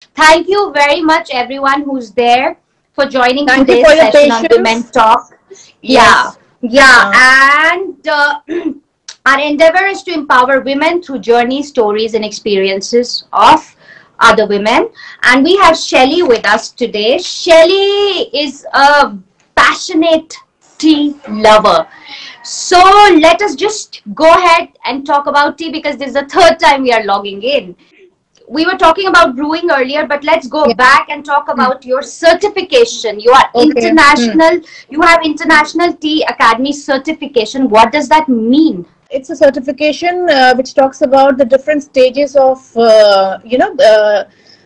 Thank you very much, everyone who's there, for joining Thank you today's for your session on Women patience. Talk. Yeah, Yes. yeah, Uh, and our endeavor is to empower women through journeys, stories, and experiences of other women. And we have Shelly with us today. Shelly is a passionate tea lover. So let us just go ahead and talk about tea because this is the third time we are logging in. We were talking about brewing earlier, but let's go yeah. back and talk Hmm. about your certification. You are Okay. Hmm. international, you have International Tea Academy certification. What does that mean? It's a certification which talks about the different stages of,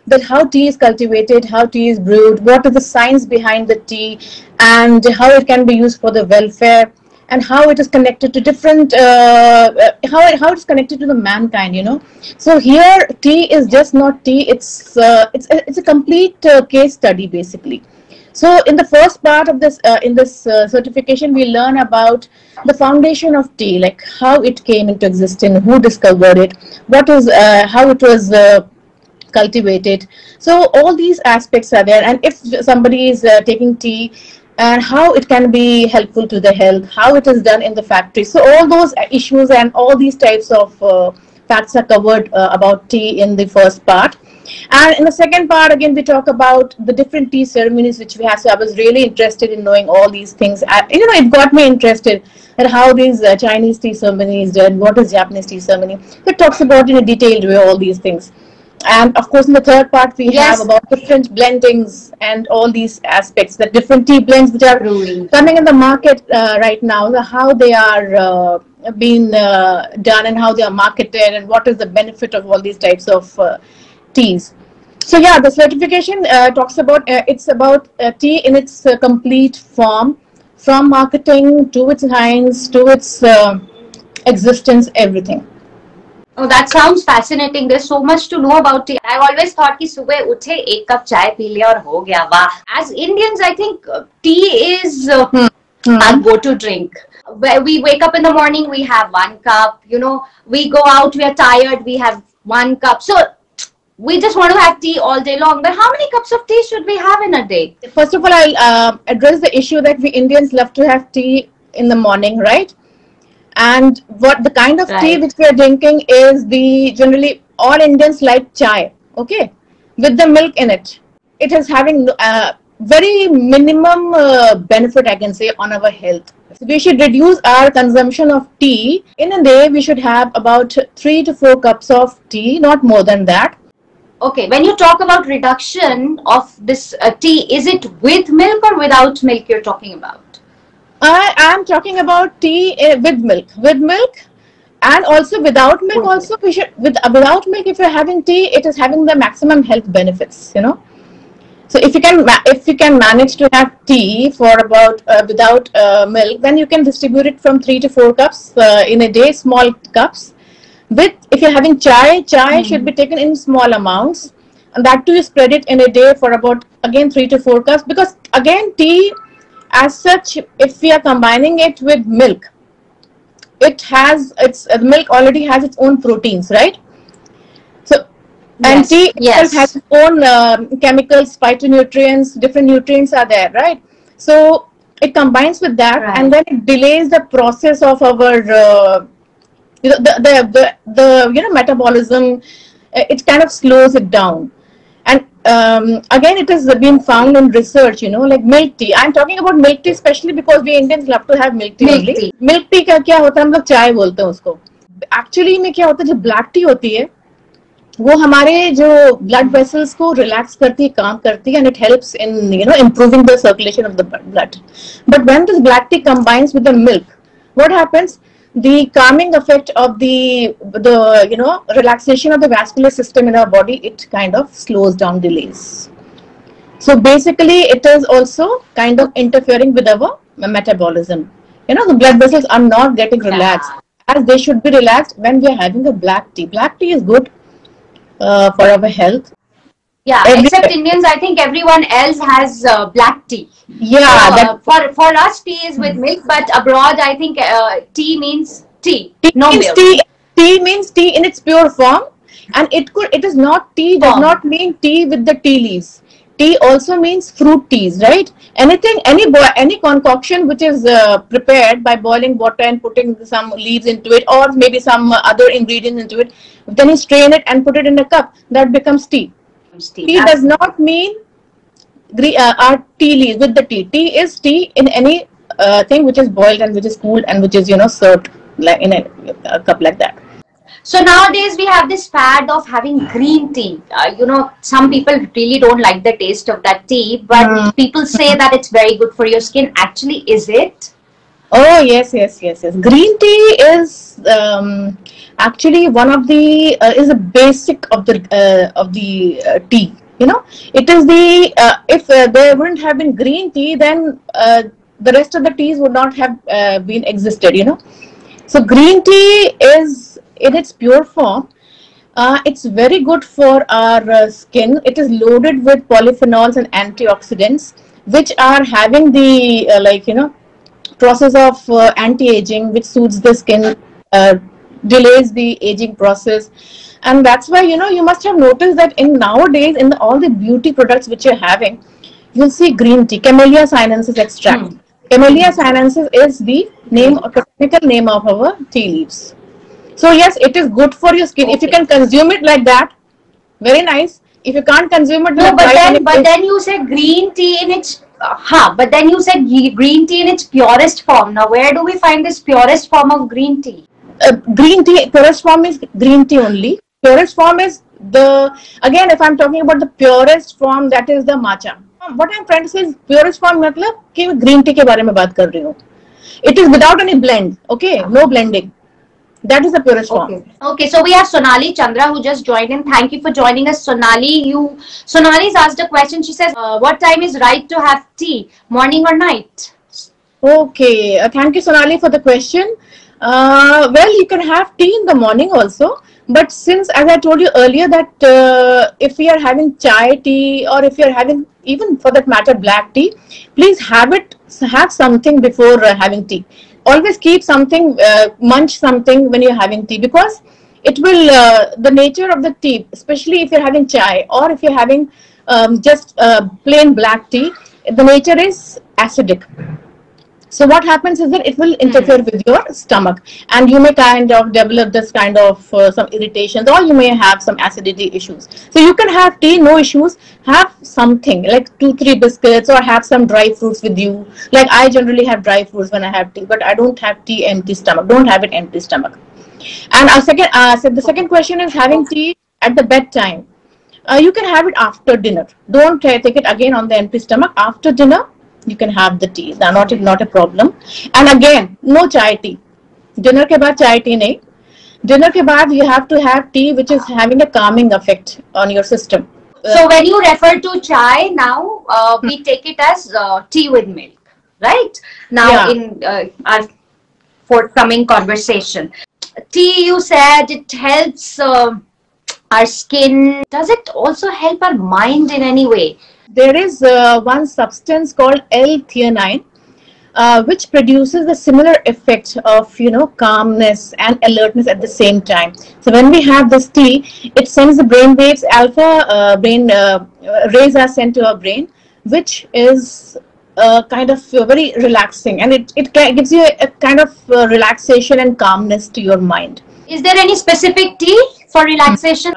that how tea is cultivated, how tea is brewed, what is the science behind the tea, and how it can be used for the welfare, and how it is connected to different, how it's connected to the mankind. So here, tea is just not tea. It's a complete case study basically. So in the first part of this, in this certification, we learn about the foundation of tea, like how it came into existence, who discovered it, how it was cultivated. So all these aspects are there, and if somebody is taking tea, and how it can be helpful to the health, how it is done in the factory. So all those issues and all these types of facts are covered about tea in the first part. And in the second part, again, we talk about the different tea ceremonies which we have. So I was really interested in knowing all these things. It got me interested in how these Chinese tea ceremony is done, what is Japanese tea ceremony. It talks about in a detailed way all these things. And of course, in the third part, we have Yes, about different blendings and all these aspects, the different tea blends which are truly. coming in the market right now, how they are being done and how they are marketed, and what is the benefit of all these types of teas. So yeah, the certification talks about it's about tea in its complete form, from marketing to its science to its existence, everything. Oh, that sounds fascinating. There's so much to know about tea. I've always thought कि सुबह उठे एक cup चाय P लिया और हो गया वाह. As Indians, I think tea is Hmm. our Hmm. go-to drink. Where we wake up in the morning, we have 1 cup. We go out, we are tired, we have 1 cup. So we just want to have tea all day long. But how many cups of tea should we have in a day? First of all, I'll address the issue that we Indians love to have tea in the morning, right? And what the kind of tea Right. which we are drinking is the generally all Indians like chai, okay, with the milk in it. It is having very minimum benefit, I can say, on our health. So we should reduce our consumption of tea. In a day, we should have about 3 to 4 cups of tea, not more than that. Okay, when you talk about reduction of this tea, is it with milk or without milk you're talking about? I am talking about tea with milk. With milk, and also without milk. Okay. Also, we should without milk. If you're having tea, it is having the maximum health benefits. So if you can manage to have tea for about without milk, then you can distribute it from 3 to 4 cups in a day, small cups. With if you're having chai should be taken in small amounts, and that too you spread it in a day for about again 3 to 4 cups, because again tea as such, if we are combining it with milk, it has its the milk already has its own proteins, right? So, and Yes, tea itself has yes. its own chemicals, phytonutrients, different nutrients are there, right? So it combines with that, and Right. then it delays the process of our metabolism. It kind of slows it down. And again, it has been found in research, like milk tea. I'm talking about milk tea especially because we Indians love to have milk tea Milk only. tea. Milk tea का क्या होता है, हम लोग चाय बोलते हैं उसको. एक्चुअली में क्या होता है, जो ब्लैक टी होती है वो हमारे जो ब्लड वेसल्स को रिलैक्स करती है, काम करती है, and it helps in improving the circulation of the blood. But when this black T combines with the milk, what happens, the calming effect of the relaxation of the vascular system in our body, it kind of slows down, delays. So basically it is also kind of interfering with our metabolism. The blood vessels are not getting relaxed Yeah. as they should be relaxed when we are having a black tea. Black tea is good for our health. Yeah, except Everywhere. Indians, I think everyone else has black tea. So Yeah, that for us, tea is with milk, but abroad, I think tea means tea, tea no means milk. tea. Tea means tea in its pure form. And it is not tea, does not mean tea with the tea leaves. Tea also means fruit teas, right? Any concoction which is prepared by boiling water and putting some leaves into it, or maybe some other ingredients into it, then you strain it and put it in a cup, that becomes tea. Tea does not mean our tea leaves with the tea. Tea is tea in any thing which is boiled and which is cooled and which is, you know, served like in a cup like that. So nowadays we have this fad of having green tea. You know, some people really don't like the taste of that tea, but people say that it's very good for your skin. Actually, is it? Oh yes. Green tea is actually one of the is a basic of the tea. You know, it is the if there wouldn't have been green tea, then the rest of the teas would not have been existed. You know, so green tea is in its pure form. It's very good for our skin. It is loaded with polyphenols and antioxidants, which are having the like, you know, process of anti-aging, which suits the skin, delays the aging process. And that's why, you know, you must have noticed that in nowadays in all the beauty products which you're having, you'll see green tea, Camellia sinensis extract. Camellia sinensis is the name, technical name of our tea leaves. So yes, it is good for your skin. If you can consume it like that, very nice. If you can't consume it, no, but then you said green tea in its but then you said green tea in its purest form. Now, where do we find this purest form of green tea? Green tea purest form is green tea only. Purest form is again, if I'm talking about the purest form, that is the matcha. What I'm trying to say is purest form मतलब कि मैं green tea के बारे में बात कर रही हूँ. It is without any blend. Okay, no blending. That is the purest form. Okay, so we have Sonali Chandra who just joined in. Thank you for joining us, Sonali. Sonali's asked a question. She says, what time is right to have tea, morning or night? Okay, thank you, Sonali, for the question. Well, you can have tea in the morning also. But since, as I told you earlier, that if we are having chai tea, or if you are having, even for that matter, black tea, please have something before having tea. Always keep something, munch something when you're having tea, because it will, the nature of the tea, especially if you're having chai or if you're having just plain black tea, the nature is acidic. So what happens is that it will interfere with your stomach, and you may kind of develop this kind of some irritations, or you may have some acidity issues. So you can have tea, no issues. Have something like 2-3 biscuits, or have some dry fruits with you. Like I generally have dry fruits when I have tea, but I don't have tea empty stomach. Don't have it empty stomach. And the second question is having tea at the bedtime. You can have it after dinner. Don't take it again on the empty stomach. After dinner, you can have the tea. Not a problem. And again, no chai tea. Dinner ke baad chai tea nahi. Dinner ke baad you have to have tea which is having a calming effect on your system. So when you refer to chai now, we take it as tea with milk, right? Now in our forthcoming conversation. Tea, you said it helps our skin. Does it also help our mind in any way? There is one substance called L-theanine, which produces the similar effect of, you know, calmness and alertness at the same time. So when we have this tea, it sends the brain waves, alpha brain rays are sent to our brain, which is kind of very relaxing, and it gives you a kind of relaxation and calmness to your mind. Is there any specific tea for relaxation?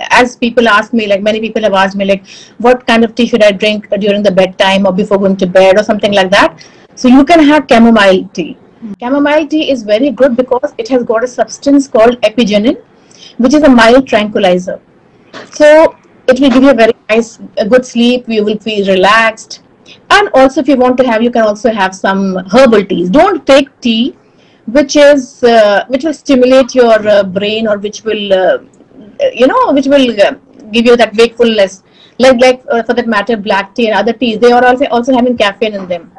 As people ask me, like many people have asked me, like what kind of tea should I drink during the bedtime or before going to bed or something like that. So you can have chamomile tea. Chamomile tea is very good because it has got a substance called epigenin, which is a mild tranquilizer. So it will give you a very nice, a good sleep. You will feel relaxed. And also, if you want to have, you can also have some herbal teas. Don't take tea which will stimulate your brain, or which will which will give you that wakefulness, like for that matter, black tea and other teas, they are also having caffeine in them,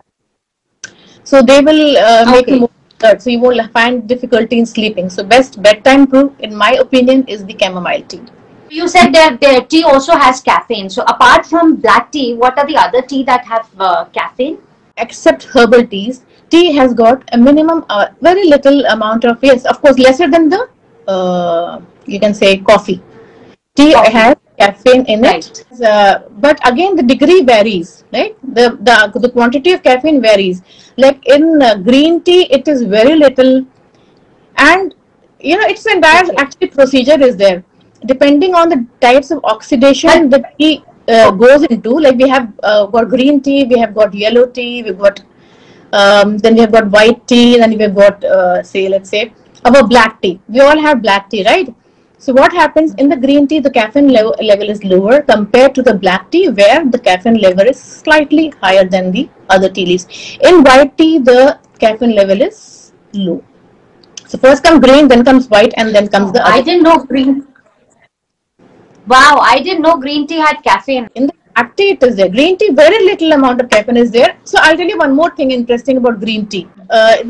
so they will make you more alert, so you won't find difficulty in sleeping. So best bedtime brew, in my opinion, is the chamomile tea. You said that the tea also has caffeine, so apart from black tea, what are the other tea that have caffeine? Except herbal teas, tea has got a minimum, very little amount of, yes, of course, lesser than the, you can say, coffee. Tea Coffee. has caffeine in Right. it, but again the degree varies, right? The quantity of caffeine varies. Like in green tea, it is very little, and it's entire Okay. actually procedure is there, depending on the types of oxidation But the tea goes into. Like we have got green tea, we have got yellow tea, we've got then we have got white tea, then we have got say, let's say our black tea. We all have black tea, right? So what happens in the green tea, the caffeine level is lower compared to the black tea, where the caffeine level is slightly higher than the other tea leaves. In white tea, the caffeine level is low. So first comes green, then comes white, and then comes the I other. didn't know green. Wow, I didn't know green tea had caffeine. In the black tea, it is there. Green tea, very little amount of caffeine is there. So I'll tell you one more thing interesting about green tea.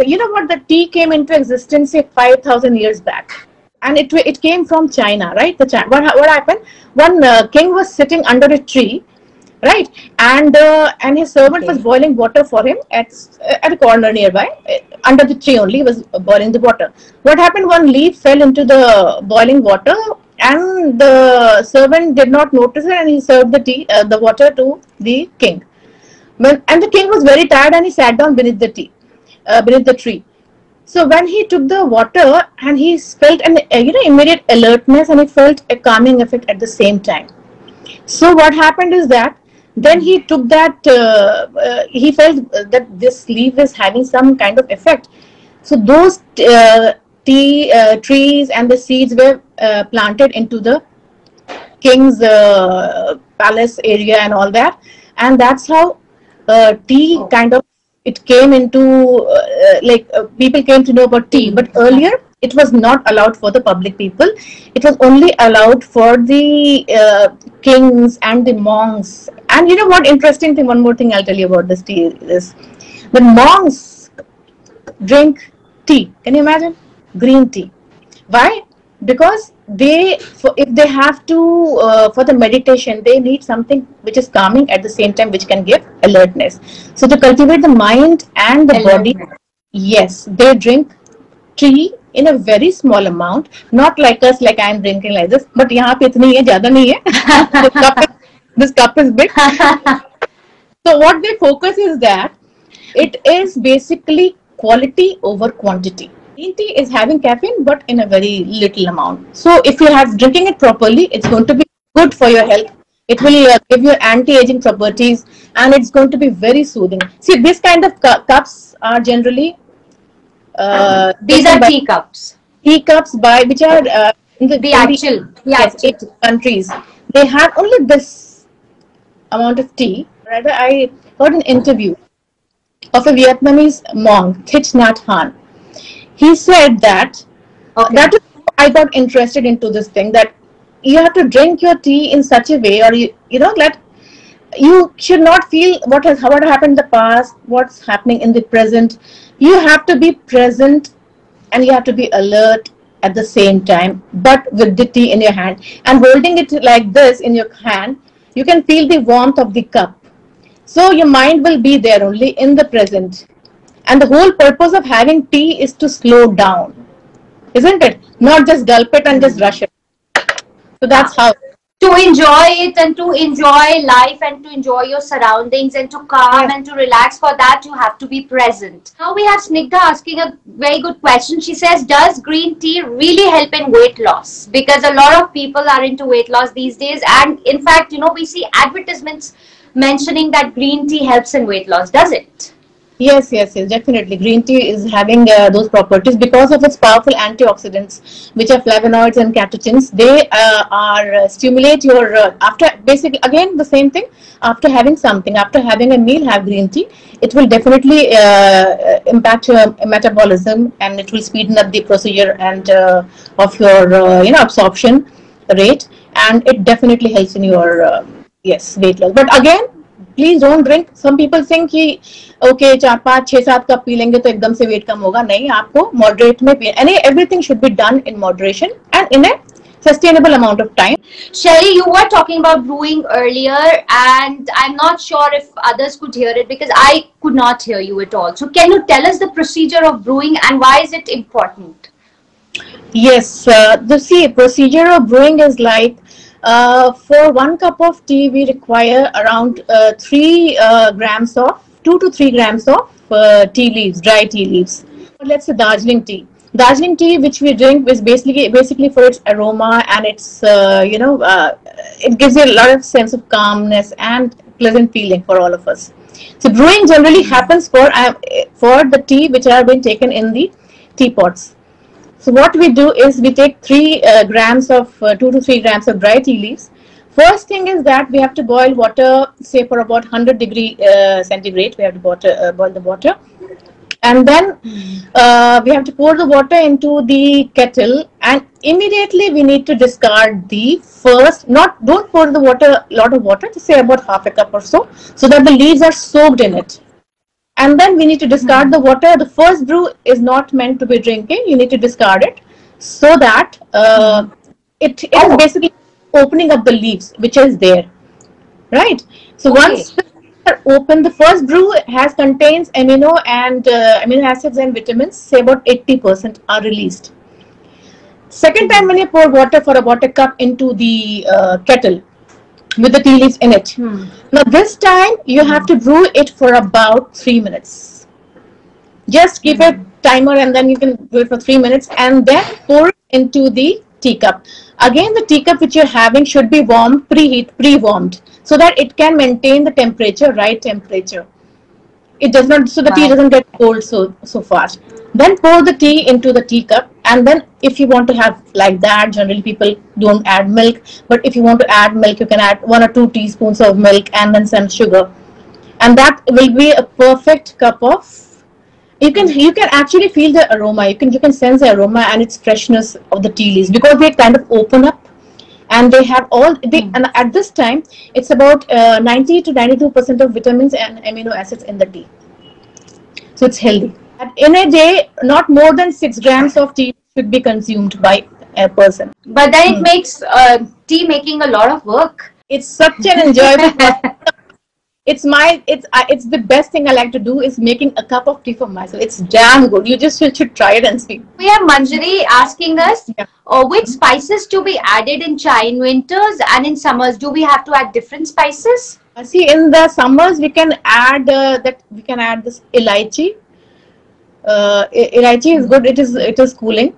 You know what? The tea came into existence say 5,000 years back, and it came from China, right? What happened? One king was sitting under a tree, right, and his servant was boiling water for him at a corner nearby, under the tree only. He was boiling the water. What happened? One leaf fell into the boiling water, and the servant did not notice it, and he served the water to the king. And the king was very tired, and he sat down beneath the tree. So when he took the water, and he felt an immediate alertness, and he felt a calming effect at the same time. So what happened is that then he took that, he felt that this leaf is having some kind of effect. So those tea trees and the seeds were planted into the king's palace area and all that. And that's how tea kind of, it came into, people came to know about tea. But earlier, it was not allowed for the public people. It was only allowed for the kings and the monks. And you know what interesting thing, one more thing I'll tell you about this tea is, the monks drink tea. Can you imagine? Green tea. Why? Because if they have to, for the meditation, they need something which is calming at the same time, which can give alertness. So to cultivate the mind and the body, yes, they drink tea in a very small amount, not like us, like I am drinking like this, but यहाँ पे इतनी है, ज़्यादा नहीं है. This cup is big. So what they focus is that it is basically quality over quantity. Green tea is having caffeine, but in a very little amount. So if you have drinking it properly, it's going to be good for your health. It will give you anti-aging properties, and it's going to be very soothing. See, this kind of cups are generally these are teacups. Teacups which are in the actual countries. They have only this amount of tea. Rather, I heard an interview of a Vietnamese monk, Thich Nhat Hanh. He said that that is how I got interested into this thing, that you have to drink your tea in such a way, or that you should not feel what happened in the past, what's happening in the present. You have to be present, and you have to be alert at the same time, but with the tea in your hand, and holding it like this in your hand, you can feel the warmth of the cup. So your mind will be there only in the present. And the whole purpose of having tea is to slow down, isn't it? Not just gulp it and just rush it. So that's how. To enjoy it, and to enjoy life, and to enjoy your surroundings, and to calm and to relax, for that you have to be present. Now we have Snigdha asking a very good question. She says, does green tea really help in weight loss? Because a lot of people are into weight loss these days, and in fact, we see advertisements mentioning that green tea helps in weight loss. Does it? Yes, definitely. Green tea is having those properties because of its powerful antioxidants, which are flavonoids and catechins. They stimulate your, after, basically, again, the same thing, after having something, after having a meal, have green tea. It will definitely impact your metabolism, and it will speeden up the procedure and of your, absorption rate, and it definitely helps in your, weight loss. But again, please don't drink. Some people think कि okay 4-5-6-7 cup पी लेंगे तो एकदम से wait कम होगा. नहीं, आपको moderate में P, any everything should be done in moderation and in A sustainable amount of time. Shelly, you were talking about brewing earlier, and I'm not sure if others could hear it because I could not hear you at all. So can you tell us the procedure of brewing and why is it important? Yes, the procedure of brewing is like For 1 cup of tea, we require around 2 to 3 grams of tea leaves, dry tea leaves. Let's say Darjeeling tea. Darjeeling tea, which we drink, is basically for its aroma, and it's it gives you a lot of sense of calmness and pleasant feeling for all of us. So brewing generally happens for the tea which are being taken in the teapots. So what we do is we take 2 to 3 grams of dry tea leaves. First thing is that we have to boil water, say for about 100 centigrade. We have to boil the water, and then we have to pour the water into the kettle, and immediately we need to discard the first. Don't pour the water, lot of water, to say about half a cup or so that the leaves are soaked in it. And then we need to discard the water. The first brew is not meant to be drinking. You need to discard it so that it is basically opening up the leaves which is there, right? So once the are open, the first brew contains amino acids and vitamins. Say about 80% are released. Second time when you pour water for about a cup into the kettle with the tea leaves in it. Now this time you have to brew it for about 3 minutes. Just keep a timer and then you can do it for 3 minutes, and then pour it into the teacup. Again, the teacup which you're having should be warmed, pre-warmed, so that it can maintain the temperature, right temperature. It does not, so the tea doesn't get cold so fast. Then pour the tea into the teacup, and then if you want to have like that, generally people don't add milk, but if you want to add milk, you can add 1 or 2 teaspoons of milk and then some sugar, and that will be a perfect cup of. You can actually feel the aroma. You can sense the aroma and its freshness of the tea leaves, because they kind of open up, and they have and at this time it's about 90 to 92% of vitamins and amino acids in the tea, so it's healthy. In a day, not more than 6 grams of tea should be consumed by a person. But then it makes tea making a lot of work. It's such an enjoyable process. It's the best thing I like to do is making a cup of tea for myself. It's damn good. You just should try it and see. We have Manjari asking us, which spices to be added in chai in winters and in summers? Do we have to add different spices? See, in the summers we can add this elaichi. Elaichi is good. It is cooling.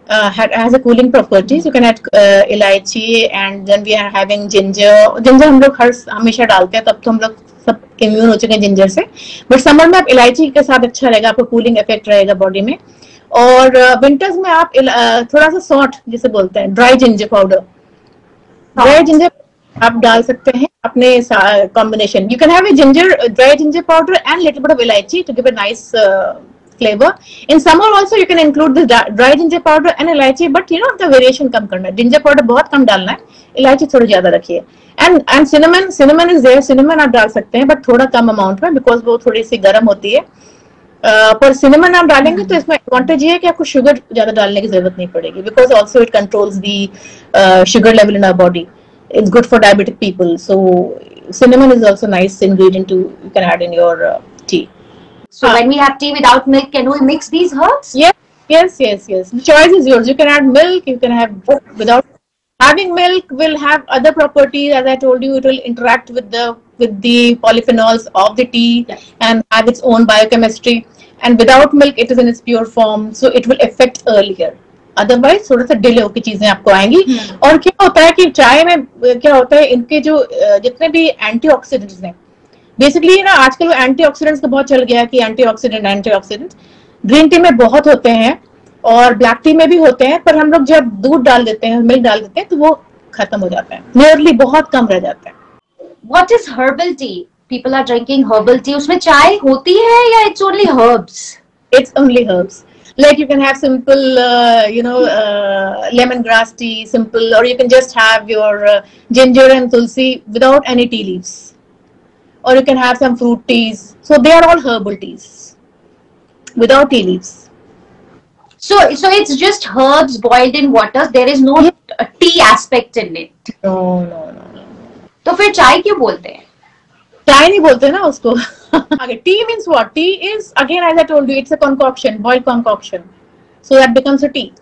Has a cooling properties. You can add elaichi, and then we are having ginger. Ginger हम लोग हमेशा डालते हैं, तब तो हम लोग सब इम्यून हो चुके हैं जिंजर से. बट समर में आप इलायची के साथ अच्छा रहेगा, आपको कूलिंग इफेक्ट रहेगा बॉडी में. और विंटर्स में आप थोड़ा सा सॉल्ट जिसे बोलते हैं, dry ginger powder, dry ginger आप डाल सकते हैं अपने combination. You can have a dry ginger powder and little bit of elaichi to give a nice flavor. In summer also you can include the dry ginger powder and elaichi, but the variation कम करना है. Ginger powder बहुत कम डालना है, इलायची थोड़ी ज्यादा रखिए. And cinnamon is there. Cinnamon आप डाल सकते हैं, but थोड़ा कम अमाउंट में, because वो थोड़ी सी गर्म होती है. पर cinnamon आप डालेंगे तो इसमें एडवांटेज ये है कि आपको शुगर ज्यादा डालने की जरूरत नहीं पड़ेगी, because also it controls the sugar level in our body. It's good for diabetic people. So cinnamon is also nice ingredient you can add in your tea. So when we have tea without milk, can we mix these herbs? Yes. The choice is yours. You can add milk. You can have without. Having milk will have other properties. As I told you, it will interact with the polyphenols of the tea and have its own biochemistry. And without milk, it is in its pure form, so it will affect earlier. Otherwise, थोड़ा सा delay होकर चीजें आपको आएंगी. और क्या होता है कि चाय में क्या होता है, इनके जो जितने भी एंटीऑक्सीडेंट्स हैं, बेसिकली आजकल एंटीऑक्सीडेंट्स का बहुत चल गया है कि एंटीऑक्सीडेंट ग्रीन टी में बहुत होते हैं और ब्लैक टी में भी होते हैं, पर हम लोग जब दूध डाल देते हैं, मिल्क डाल देते हैं, तो वो खत्म हो जाता है, नियरली बहुत कम रह जाता है. What is herbal tea? People are drinking herbal tea. उसमें चाय होती है या it's only herbs? It's only herbs. Like you can have simple, lemongrass tea, simple, or you can just have your ginger and tulsi without any tea leaves. Or you can have some fruit teas. So they are all herbal teas without tea leaves. So it's just herbs boiled in water. There is no tea aspect in it. No. तो फिर चाय क्यों बोलते हैं? चाय नहीं बोलते ना उसको. Okay, tea means what? Tea is, again, as I told you, it's a concoction, boiled concoction. So that becomes a tea.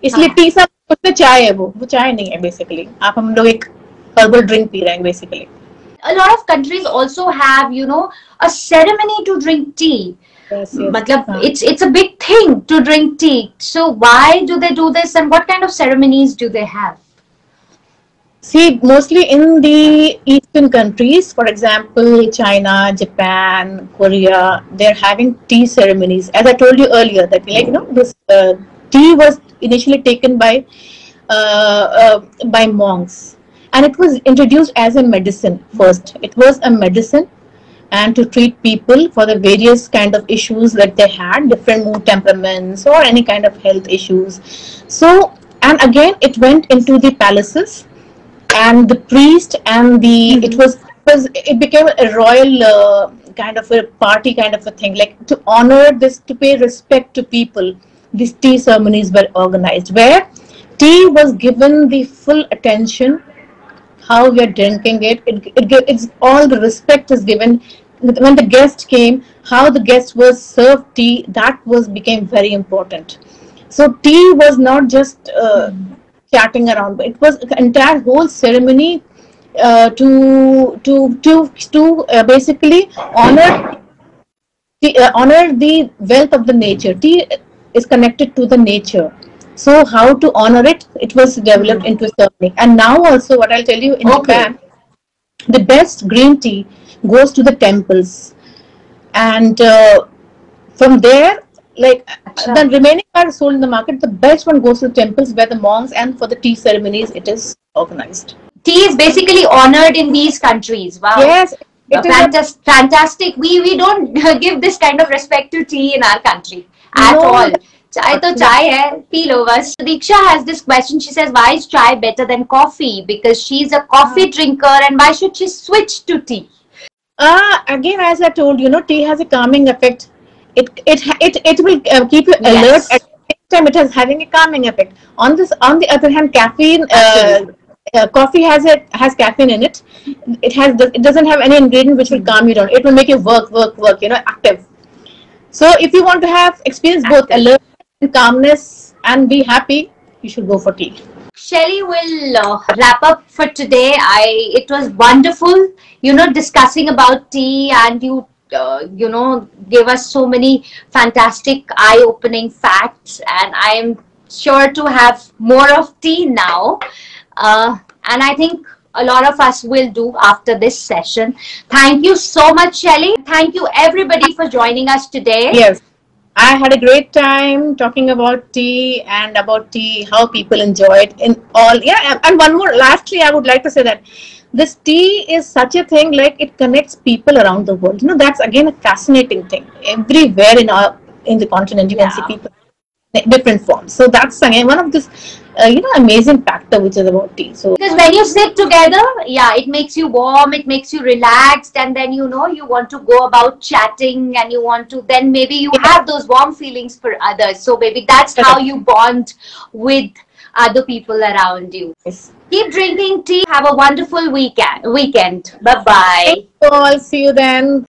इसलिए tea सब उसमें चाय है, वो चाय नहीं है बेसिकली, आप हम लोग एक हर्बल ड्रिंक पी रहे हैं basically. A lot of countries also have, you know, a ceremony to drink tea. Yes, yes. Matlab, it's a big thing to drink tea. So why do they do this, and what kind of ceremonies do they have? See, mostly in the Eastern countries, for example, China, Japan, Korea, they're having tea ceremonies. As I told you earlier, that like this tea was initially taken by monks, and it was introduced as a medicine first. It was a medicine, and to treat people for the various kind of issues that they had, different mood temperaments or any kind of health issues. So, and again, it went into the palaces, and the priest and the it became a royal kind of a party kind of a thing, like to honor this, to pay respect to people. These tea ceremonies were organized where tea was given the full attention. How we are drinking it's all the respect is given. When the guest came, how the guest was served tea, that became very important. So tea was not just chatting around, but it was an entire whole ceremony to basically honor the wealth of the nature. Tea is connected to the nature. So how to honor it? It was developed into a ceremony. And now also, what I'll tell you, in Japan, the best green tea goes to the temples, and from there, like the remaining are sold in the market. The best one goes to the temples where the monks, and for the tea ceremonies, it is organized. Tea is basically honored in these countries. Wow. Yes. Fantastic. We don't give this kind of respect to tea in our country at all. Chai to chai hai, pee lo bas. Diksha has this question. She says, why is chai better than coffee? Because she's a coffee drinker, and why should she switch to tea? Again, as I told you, tea has a calming effect. It will keep you alert. At the same time, it is having a calming effect. On the other hand, caffeine. Coffee has caffeine in it. It doesn't have any ingredient which will calm you down. It will make you work, active. So if you want to experience both alert and calmness and be happy, you should go for tea. Shelly will wrap up for today. It was wonderful, discussing about tea, and you gave us so many fantastic eye-opening facts, and I am sure to have more of tea now. And I think a lot of us will do after this session. Thank you so much, Shelly. Thank you everybody for joining us today. Yes, I had a great time talking about tea and how people enjoy it in all. Yeah, and one more. Lastly, I would like to say that this tea is such a thing, like it connects people around the world. That's again a fascinating thing. Everywhere in the continent, you can see people in different forms. So that's again one of this amazing factor which is about tea. So because when you sit together, it makes you warm, it makes you relaxed, and then you want to go about chatting, and you want to, then maybe you have those warm feelings for others. So maybe that's how you bond with other people around you. Yes. Keep drinking tea. Have a wonderful weekend. Bye bye. Thank you all. See you then.